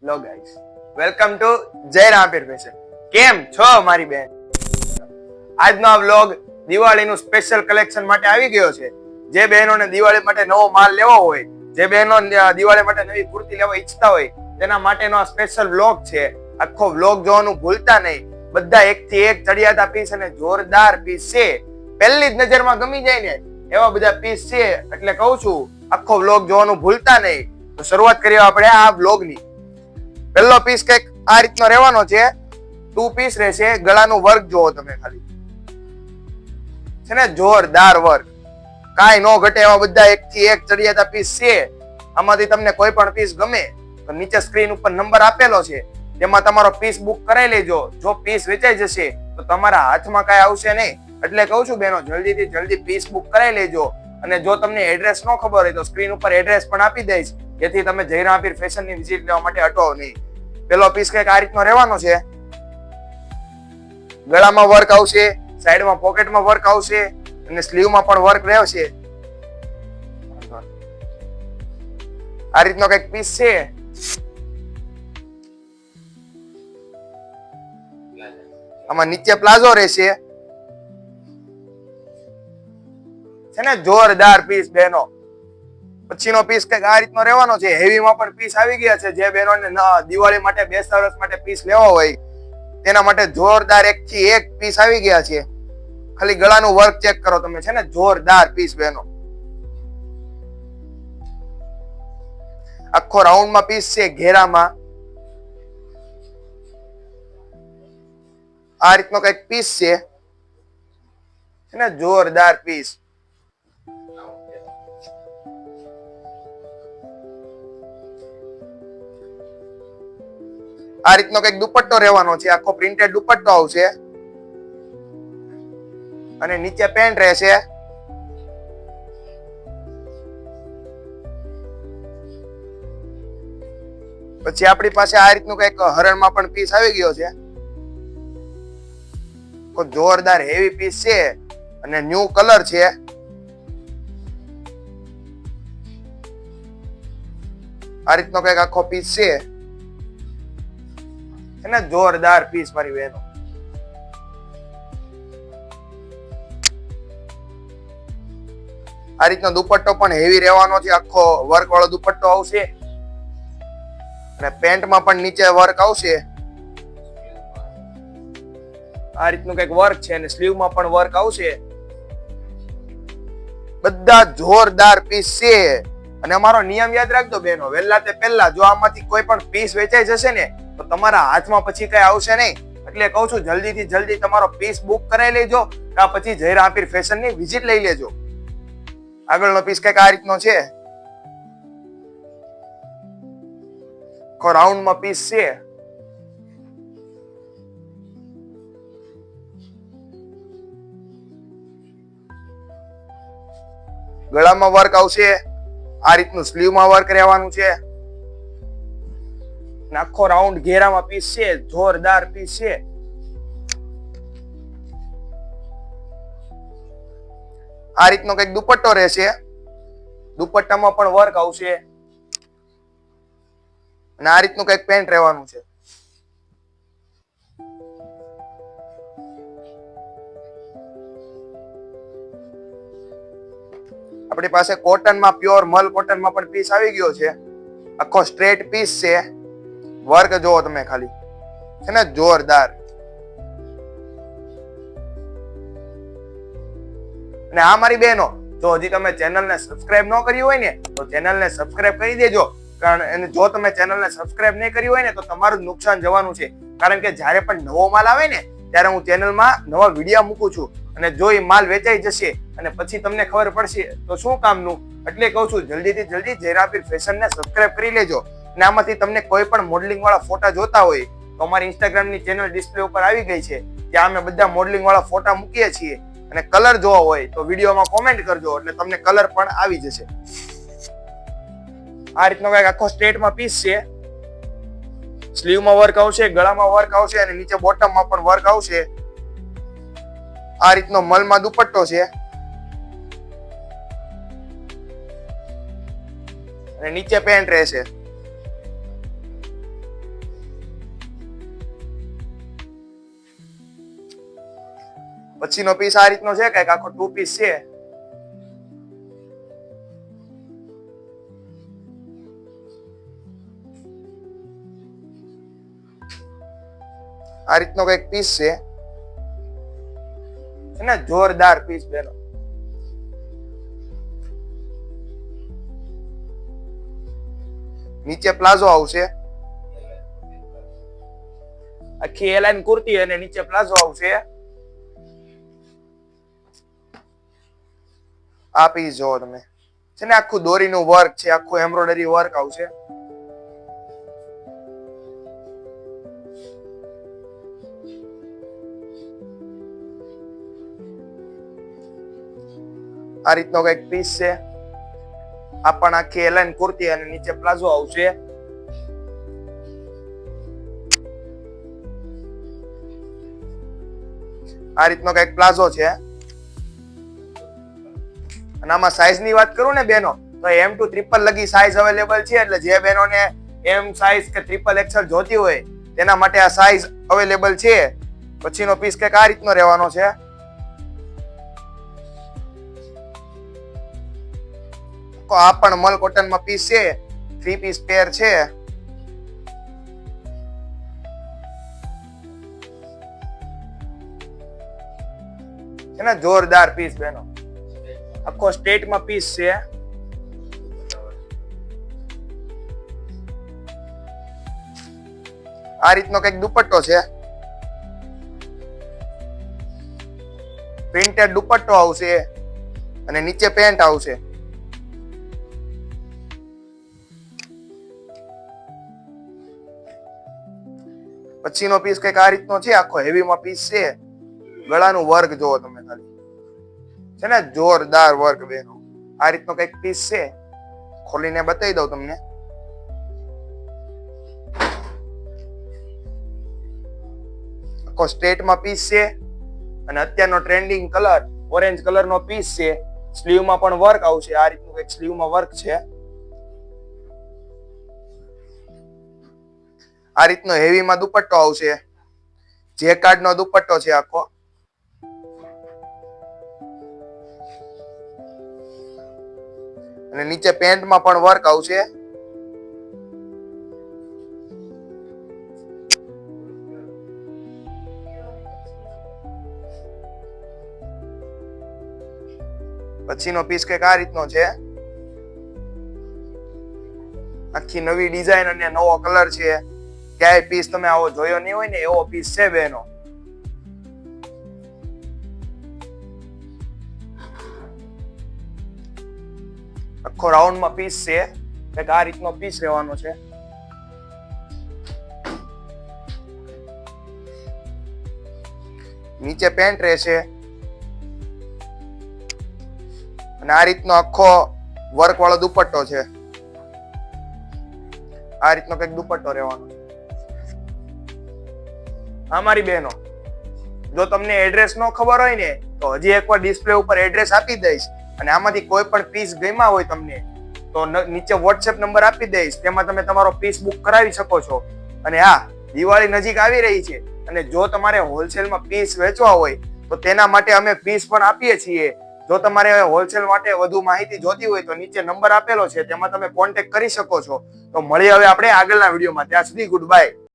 Law guys, welcome to જય Ramapir fashion. કેમ છો મારી બેન? આજનો આ વ્લોગ દિવાળીનું સ્પેશિયલ કલેક્શન માટે આવી ગયો છે. જે બહેનોને દિવાળી માટે નવો માલ લેવો હોય, જે બહેનો દિવાળી માટે નવી કુર્તી લેવા ઈચ્છતા હોય, તેના માટેનો આ સ્પેશિયલ વ્લોગ છે. આખો વ્લોગ જોવાનું ભૂલતા નહીં. બધા એકથી એક ચડિયાતા પીસ અને જોરદાર પીસ છે. પહેલી જ નજરમાં ગમી જાય ને એવા બધા પીસ છે. એટલે કહું છું આખો વ્લોગ જોવાનું ભૂલતા નહીં. તો શરૂઆત કરીએ આપણે આ વ્લોગની. પહેલો પીસ કઈક આ રીતનો રહેવાનો છે. 2 પીસ રહેશે. ગળાનું વર્ક જોવો તમે ખાલી, છે ને જોરદાર વર્ક, કાઈ નો ઘટે એવા બધા એકથી એક ચડિયાતા પીસ છે. આમાંથી તમને કોઈ પણ પીસ ગમે તો નીચે સ્ક્રીન ઉપર નંબર આપેલો છે, તેમાં તમારો પીસ બુક કરાવી લેજો. જો પીસ વેચાઈ જશે તો તમારા હાથમાં કાંઈ આવશે નહીં. એટલે કહું છું બહેનો, જલ્દીથી જલ્દી પીસ બુક કરાવી લેજો. અને જો તમને એડ્રેસ ન ખબર હોય તો સ્ક્રીન ઉપર એડ્રેસ પણ આપી દઈશ, જેથી તમે જય રામપીર ફેશનની વિઝિટ લેવા માટે અટો નહીં. પેલો પીસ કંઈક આ રીતનો રહેવાનો છે. ગળામાં વર્ક આવશે, સાઈડમાં પોકેટમાં વર્ક આવશે અને સ્લીવમાં પણ વર્ક રહેશે. આ રીતનો કંઈક પીસ છે. આમાં નીચે પ્લાઝો રહેશે, છે ને જોરદાર પીસ બહેનો. પછીનો પીસ કંઈક આ રીતનો રહેવાનો છે. હેવીમાં પણ પીસ આવી ગયા છે. જે બહેનોને દિવાળી માટે, બેસતા વર્ષ માટે પીસ લેવા હોય તેના માટે જોરદાર એકથી એક પીસ આવી ગયા છે. ખાલી ગળાનું વર્ક ચેક કરો તમે, છે ને જોરદાર પીસ બહેનો. આખો રાઉન્ડમાં પીસ છે, ઘેરામાં આ રીતનો કઈક પીસ છે ને જોરદાર પીસ. આ રીતનો કઈક દુપટ્ટો રહેવાનો છે. આખો પ્રિન્ટેડ દુપટ્ટો આવશે અને નીચે પેન્ટ રહેશે. પછી આપણી પાસે આ રીતનું કઈક હરણમાં પણ પીસ આવી ગયો છે. જોરદાર હેવી પીસ છે અને ન્યુ કલર છે. આ રીતનો કઈક આખો પીસ છે ને જોરદાર પીસ મારી બહેનો. આ રીતનો દુપટ્ટો પણ હેવી રહેવાનો છે. આખો વર્ક વાળો દુપટ્ટો આવશે અને પેન્ટમાં પણ નીચે વર્ક આવશે. આ રીતનું કઈક વર્ક છે અને સ્લીવમાં પણ વર્ક આવશે. બધા જોરદાર પીસ છે. અને અમારો નિયમ યાદ રાખજો બહેનો, વહેલા તે પહેલા જો આમાંથી કોઈ પણ પીસ વેચાઈ જશે ને તો તમારા હાથમાં પછી કઈ આવશે નહીં. એટલે કહું છું જલ્દીથી જલ્દી તમારો પીસ બુક કરાવી લેજો, કાં પછી જય રામપીર ફેશનની વિઝિટ લઈ લેજો. આગળનો પીસ કઈક આ રીતનો છે. રાઉન્ડમાં પીસ છે. ગળામાં વર્ક આવશે. આ રીતનું સ્લીવમાં વર્ક રહેવાનું છે. આખો રાઉન્ડ ઘેરામાં પીસ છે. જોરદાર પીસ છે. આ રીતનો કઈક દુપટ્ટો રહેશે. દુપટ્ટામાં પણ વર્ક આવશે અને આ રીતનું કઈક પેન્ટ રહેવાનું છે. આપણી પાસે કોટનમાં, પ્યોર મલ કોટનમાં પણ પીસ આવી ગયો છે. આખો સ્ટ્રેટ પીસ છે. વર્ક જોવો તમે ખાલી, છે ને જોરદાર. અને આ મારી બહેનો, જો હજી તમે ચેનલને સબસ્ક્રાઇબ ન કરી હોય ને તો ચેનલને સબસ્ક્રાઇબ કરી દેજો. કારણ જો તમે ચેનલને સબસ્ક્રાઇબ નહીં કરી હોય ને તો તમારું નુકસાન જવાનું છે. કારણ કે જ્યારે પણ નવો માલ આવે ને ત્યારે હું ચેનલમાં નવા વિડીયો મૂકું છું. અને જો એ માલ વેચાઈ જશે અને પછી તમને ખબર પડશે તો શું કામનું. એટલે કહું છું જલ્દીથી જલ્દી જય રામપીર ફેશનને સબસ્ક્રાઇબ કરી લેજો. અને આમાંથી તમને કોઈ પણ મોડલિંગ વાળા ફોટા જોતા હોય તો અમારી ઇન્સ્ટાગ્રામની ચેનલ ડિસ્પ્લે ઉપર આવી ગઈ છે. ત્યાં અમે બધા મોડલિંગ વાળા ફોટા મૂકીએ છીએ. અને કલર જોવો હોય તો વિડીયોમાં કોમેન્ટ કરજો એટલે તમને કલર પણ આવી જશે. આ રીતનો કઈક આખો સ્ટ્રેટમાં પીસ છે. સ્લીવમાં વર્ક આવશે, ગળામાં વર્ક આવશે અને નીચે બોટમમાં પણ વર્ક આવશે. આ રીતનો મલમાં દુપટ્ટો છે અને નીચે પેન્ટ રહેશે. પછીનો પીસ આ રીતનો છે, કઈક આખો 2 પીસ છે. આ રીતનો કઈક પીસ છે ને, જોરદાર પીસ બેનો. નીચે પ્લાઝો આવશે, આખી એલાઇન કુર્તી અને નીચે પ્લાઝો આવશે. આ પીસ જો તમે છે ને, આખું દોરીનું વર્ક છે, આખું એમ્બ્રોઇડરી વર્ક આવશે. આ રીતનો કઈક પીસ છે. આ પણ આખી એલાઇન કુર્તી અને નીચે પ્લાઝો આવશે. આ રીતનો કઈક પ્લાઝો છે. અને આમાં સાઈઝ ની વાત કરું ને બેનો, તો M2 ટ્રિપલ લગી સાઈઝ અવેલેબલ છે. એટલે જે બહેનોને M સાઈઝ કે ટ્રિપલ એક્સેલ જોતી હોય તેના માટે આ સાઈઝ અવેલેબલ છે. પછીનો પીસ કઈક આ રીતનો રહેવાનો છે. આ પણ મલ કોટન માં પીસ છે, 3 પીસ પેર છે. છે ને, જોરદાર પીસ બેનો. આખો સ્ટેટ માં પીસ છે. આ રીતનો કઈક દુપટ્ટો છે, પ્રિન્ટેડ દુપટ્ટો આવશે અને નીચે પેન્ટ આવશે. પછીનો પીસ કઈક આ રીતનો છે, આખો હેવી માં પીસ છે. ગળાનું વર્ક જોવો તમે ખાલી, છે ને, જોરદાર વર્ક બેનો. આ રીતનો કઈક પીસ છે, ખોલીને બતાવી દઉં તમને. આખો સ્ટ્રેટ માં પીસ છે અને અત્યારનો ટ્રેન્ડિંગ કલર ઓરેન્જ કલર નો પીસ છે. સ્લીવ માં પણ વર્ક આવશે. આ રીતનું કઈક સ્લીવ માં વર્ક છે. આ રીતનો હેવી માં દુપટ્ટો આવશે. જેકાર્ડ નો દુપટ્ટો છે આખો. અને નીચે પેન્ટ માં પણ વર્ક આવશે. પછીનો પીસ કઈક આ રીતનો છે. આખી નવી ડિઝાઇન અને નવો કલર છે. ક્યાંય પીસ તમે આવો જોયો નહીં હોય ને એવો પીસ છે બેનો. આખો રાઉન્ડ માં પીસ છે, કઈક આ રીતનો પીસ રહેવાનો છે. નીચે પેન્ટ રહેશે અને આ રીતનો આખો વર્ક વાળો દુપટ્ટો છે. આ રીતનો કઈક દુપટ્ટો રહેવાનો છે. હા મારી બહેનો, જો તમને એડ્રેસ નો ખબર હોય ને તો હજી એકવાર ડિસ્પ્લે ઉપર એડ્રેસ આપી દઈશ. અને આમાંથી કોઈ પણ પીસ ગમ્યા હોય તમને તો નીચે વોટ્સએપ નંબર આપી દઈશ. તેમાં તમે તમારો પીસ બુક કરાવી શકો છો. અને હા, દિવાળી નજીક આવી રહી છે અને જો તમારે હોલસેલમાં પીસ વેચવા હોય તો તેના માટે અમે પીસ પણ આપીએ છીએ. જો તમારે હોલસેલ માટે વધુ માહિતી જોતી હોય તો નીચે નંબર આપેલો છે, તેમાં તમે કોન્ટેક્ટ કરી શકો છો. તો મળીએ હવે આપણે આગળના વિડીયોમાં. ત્યાં સુધી ગુડ બાય.